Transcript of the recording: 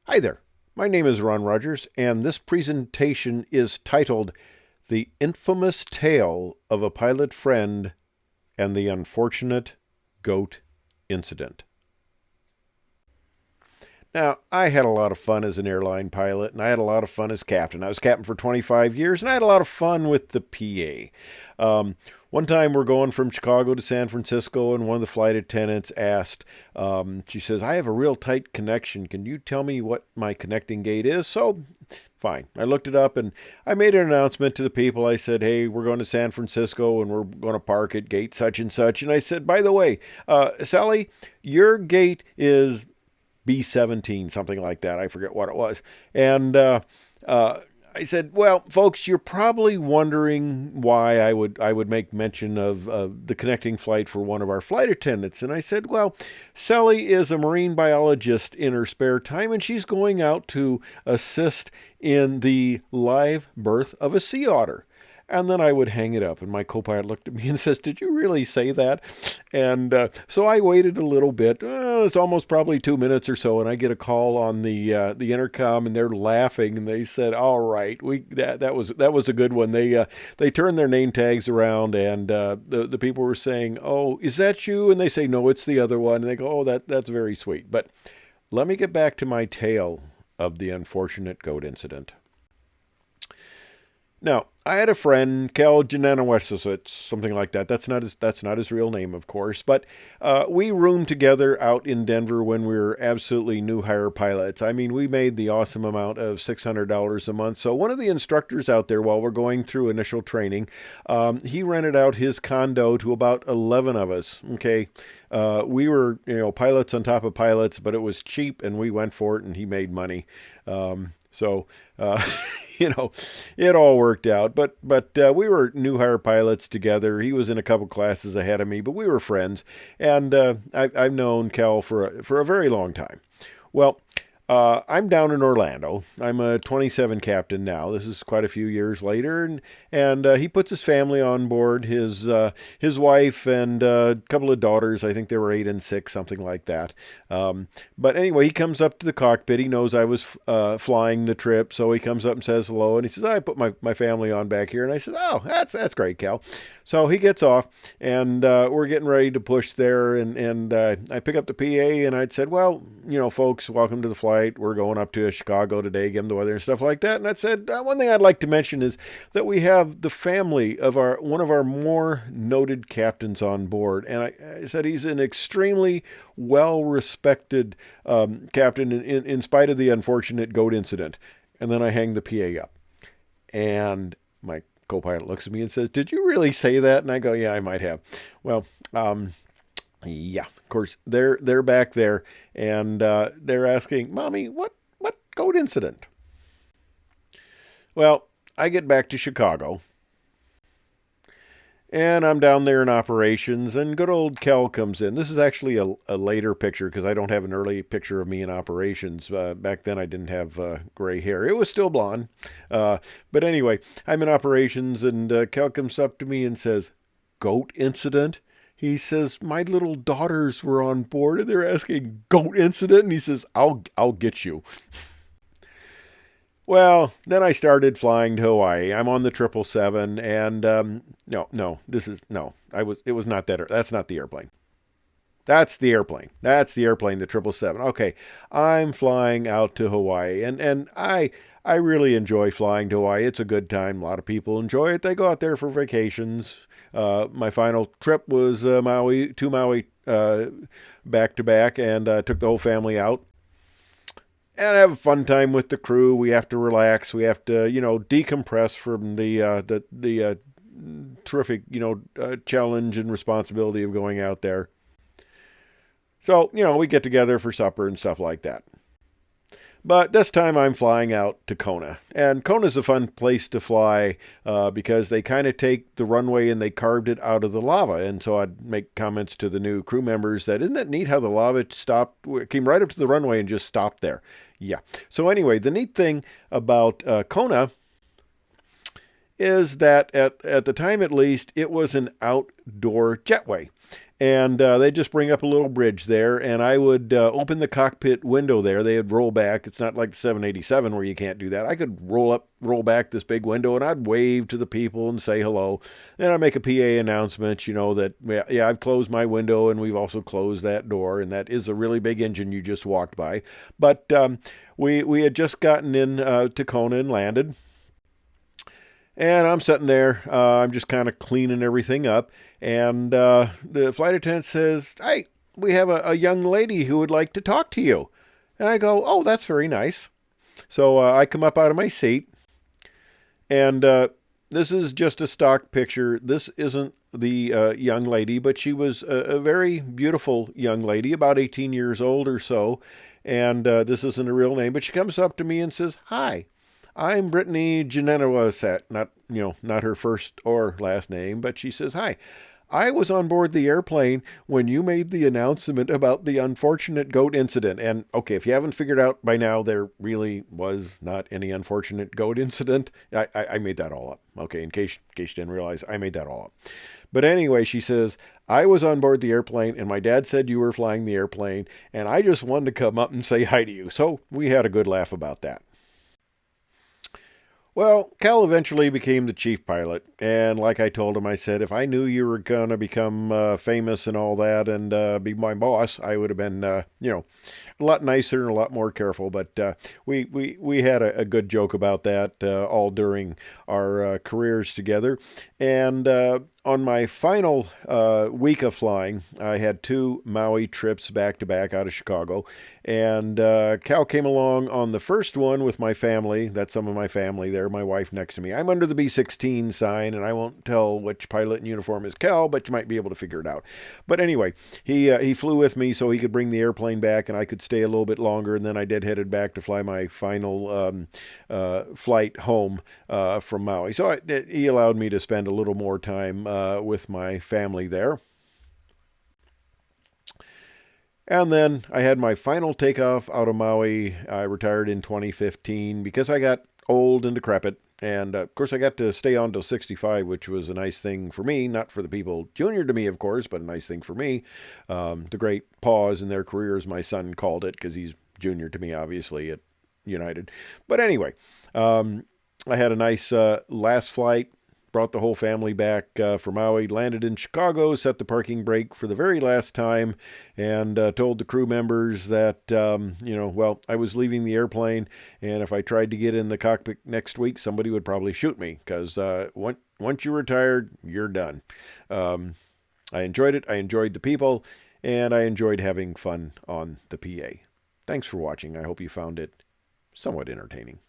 Hi there. My name is Ron Rogers, and this presentation is titled The Infamous Tale of a Pilot Friend and the Unfortunate Goat Incident. Now, I had a lot of fun as an airline pilot, and I had a lot of fun as captain. I was captain for 25 years, and I had a lot of fun with the PA. One time we're going from Chicago to San Francisco, and one of the flight attendants asked, she says, I have a real tight connection. Can you tell me what my connecting gate is? So, fine. I looked it up, and I made an announcement to the people. I said, hey, we're going to San Francisco, and we're going to park at gate such and such. And I said, by the way, Sally, your gate is B-17, something like that. I forget what it was. And I said, well, folks, you're probably wondering why I would make mention of the connecting flight for one of our flight attendants. And I said, well, Sally is a marine biologist in her spare time, and she's going out to assist in the live birth of a sea otter. And then I would hang it up, and my co-pilot looked at me and says, did you really say that? And so I waited a little bit. It's almost probably 2 minutes or so, and I get a call on the intercom, and they're laughing, and they said, all right, that was a good one. They turned their name tags around, and the people were saying, oh, is that you? And they say, no, it's the other one. And they go, oh, that's very sweet. But let me get back to my tale of the unfortunate goat incident. Now, I had a friend, Kel Jananowesowitz, something like that. That's not his real name, of course. But we roomed together out in Denver when we were absolutely new hire pilots. I mean, we made the awesome amount of $600 a month. So one of the instructors out there, while we're going through initial training, he rented out his condo to about 11 of us. Okay, we were pilots on top of pilots, but it was cheap, and we went for it, and he made money. So, it all worked out. But we were new hire pilots together. He was in a couple classes ahead of me, but we were friends. And I've known Cal for a very long time. Well, I'm down in Orlando. I'm a 27 captain now. This is quite a few years later, and he puts his family on board. His wife and a couple of daughters. I think they were 8 and 6, something like that. But anyway, he comes up to the cockpit. He knows I was flying the trip, so he comes up and says hello. And he says, "I put my family on back here." And I said, "Oh, that's great, Cal." So he gets off, and we're getting ready to push there. And I pick up the PA, and I'd said, "Well, folks, welcome to the flight. We're going up to Chicago today, give them the weather and stuff like that." And I said, one thing I'd like to mention is that we have the family of one of our more noted captains on board. And I said he's an extremely well-respected captain in spite of the unfortunate goat incident. And then I hang the PA up. And my co-pilot looks at me and says, "Did you really say that?" And I go, "Yeah, I might have." Well, yeah, of course, they're back there, and they're asking, "Mommy, what goat incident?" Well, I get back to Chicago, and I'm down there in operations, and good old Kel comes in. This is actually a later picture because I don't have an early picture of me in operations. Back then, I didn't have gray hair. It was still blonde. But anyway, I'm in operations, and Kel comes up to me and says, "Goat incident?" He says, "My little daughters were on board, and they're asking goat incident." And he says, I'll get you." Well, then I started flying to Hawaii. I'm on the 777, and no, this is no. It was not that. That's not the airplane. That's the airplane. That's the airplane, the 777. Okay, I'm flying out to Hawaii, and I really enjoy flying to Hawaii. It's a good time. A lot of people enjoy it. They go out there for vacations. My final trip was Maui to Maui back to back, and took the whole family out. And have a fun time with the crew. We have to relax. We have to, decompress from the terrific, challenge and responsibility of going out there. So, we get together for supper and stuff like that. But this time I'm flying out to Kona. And Kona's a fun place to fly because they kind of take the runway and they carved it out of the lava. And so I'd make comments to the new crew members that, isn't it neat how the lava stopped, came right up to the runway and just stopped there? Yeah. So anyway, the neat thing about Kona is that at the time at least, it was an outdoor jetway. And they'd just bring up a little bridge there, and I would open the cockpit window there. They would roll back. It's not like the 787 where you can't do that. I could roll back this big window, and I'd wave to the people and say hello. Then I'd make a PA announcement, that, yeah, I've closed my window, and we've also closed that door, and that is a really big engine you just walked by. But we had just gotten in to Kona and landed. And I'm sitting there. I'm just kind of cleaning everything up. And the flight attendant says, "Hey, we have a young lady who would like to talk to you." And I go, "Oh, that's very nice." So I come up out of my seat. And this is just a stock picture. This isn't the young lady, but she was a very beautiful young lady, about 18 years old or so. And this isn't a real name, but she comes up to me and says, "Hi, I'm Brittany Janenowasat." Not her first or last name, but she says, "Hi, I was on board the airplane when you made the announcement about the unfortunate goat incident." And okay, if you haven't figured out by now, there really was not any unfortunate goat incident. I made that all up. Okay, in case you didn't realize, I made that all up. But anyway, she says, "I was on board the airplane and my dad said you were flying the airplane and I just wanted to come up and say hi to you." So we had a good laugh about that. Well, Cal eventually became the chief pilot, and like I told him, I said, if I knew you were going to become famous and all that and be my boss, I would have been, a lot nicer and a lot more careful. But we had a good joke about that all during our careers together. And on my final week of flying, I had two Maui trips back to back out of Chicago. And Cal came along on the first one with my family. That's some of my family there, my wife next to me. I'm under the B-16 sign, and I won't tell which pilot in uniform is Cal, but you might be able to figure it out. But anyway, he flew with me so he could bring the airplane back, and I could stay a little bit longer. And then I headed back to fly my final flight home from Maui. So he allowed me to spend a little more time with my family there. And then I had my final takeoff out of Maui. I retired in 2015 because I got old and decrepit. And of course, I got to stay on till 65, which was a nice thing for me. Not for the people junior to me, of course, but a nice thing for me. The great pause in their careers, my son called it, because he's junior to me, obviously, at United. But anyway, I had a nice last flight. Brought the whole family back from Maui, landed in Chicago, set the parking brake for the very last time, and told the crew members that, I was leaving the airplane, and if I tried to get in the cockpit next week, somebody would probably shoot me, because once you're retired, you're done. I enjoyed it, I enjoyed the people, and I enjoyed having fun on the PA. Thanks for watching. I hope you found it somewhat entertaining.